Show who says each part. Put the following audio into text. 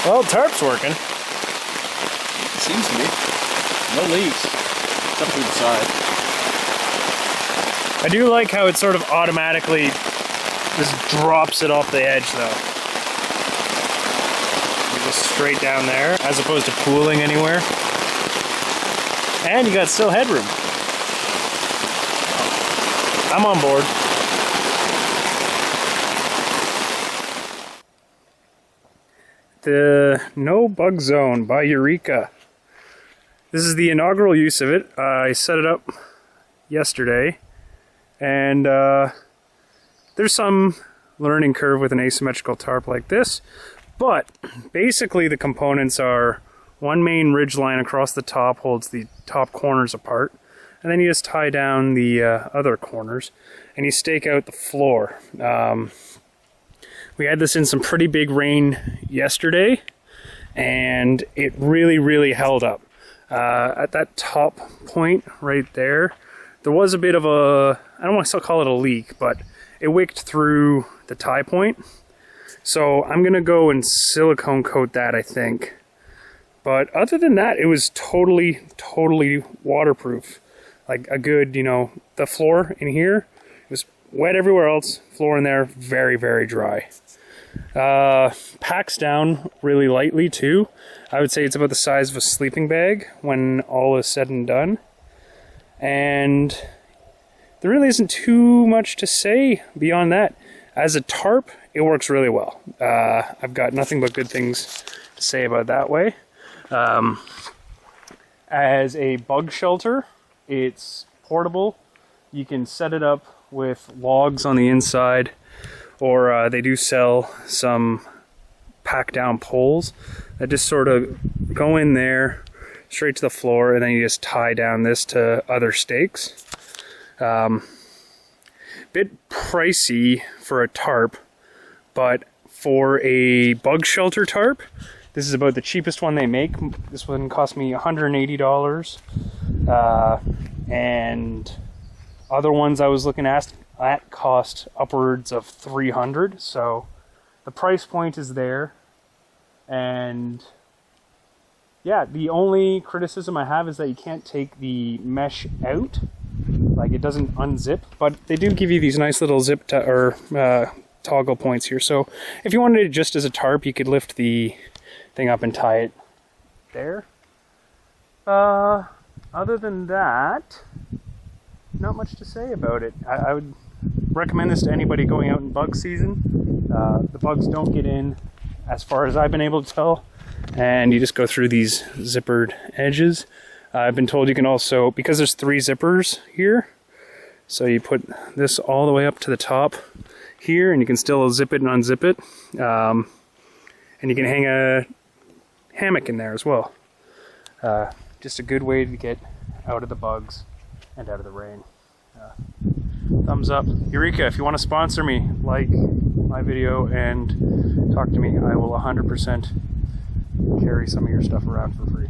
Speaker 1: Well, tarp's working.
Speaker 2: It seems to be. No leaks, except to the side.
Speaker 1: I do like how it sort of automatically just drops it off the edge, though. Just straight down there, as opposed to pooling anywhere. And you got still headroom. I'm on board. The No Bug Zone by Eureka. This is the inaugural use of it. I set it up yesterday, and there's some learning curve with an asymmetrical tarp like this, but basically the components are one main ridge line across the top holds the top corners apart, and then you just tie down the other corners, and you stake out the floor. We had this in some pretty big rain yesterday, and it really held up. At that top point right there, there was a bit of a, I don't want to call it a leak, but it wicked through the tie point. So I'm gonna go and silicone coat that, I think. But other than that, it was totally waterproof. Like a good, you know, the floor in here, it was wet everywhere else, floor in there, very dry. Packs down really lightly too. I would say it's about the size of a sleeping bag when all is said and done. And there really isn't too much to say beyond that. As a tarp, it works really well. I've got nothing but good things to say about that way. As a bug shelter, it's portable. You can set it up with logs on the inside, or they do sell some pack down poles that just sort of go in there straight to the floor, and then you just tie down this to other stakes. Bit pricey for a tarp, but for a bug shelter tarp, this is about the cheapest one they make. This one cost me $180, and other ones I was looking at cost upwards of $300. So the price point is there, and yeah, the only criticism I have is that you can't take the mesh out. Like, it doesn't unzip, but they do give you these nice little zip toggle points here. So if you wanted it just as a tarp, you could lift the thing up and tie it there. Other than that, not much to say about it. I would recommend this to anybody going out in bug season. The bugs don't get in, as far as I've been able to tell, and you just go through these zippered edges. I've been told you can also, because there's 3 zippers here, so you put this all the way up to the top here, and you can still zip it and unzip it. And you can hang a hammock in there as well. Just a good way to get out of the bugs and out of the rain. Thumbs up. Eureka, if you want to sponsor me, like my video and talk to me, I will 100% carry some of your stuff around for free.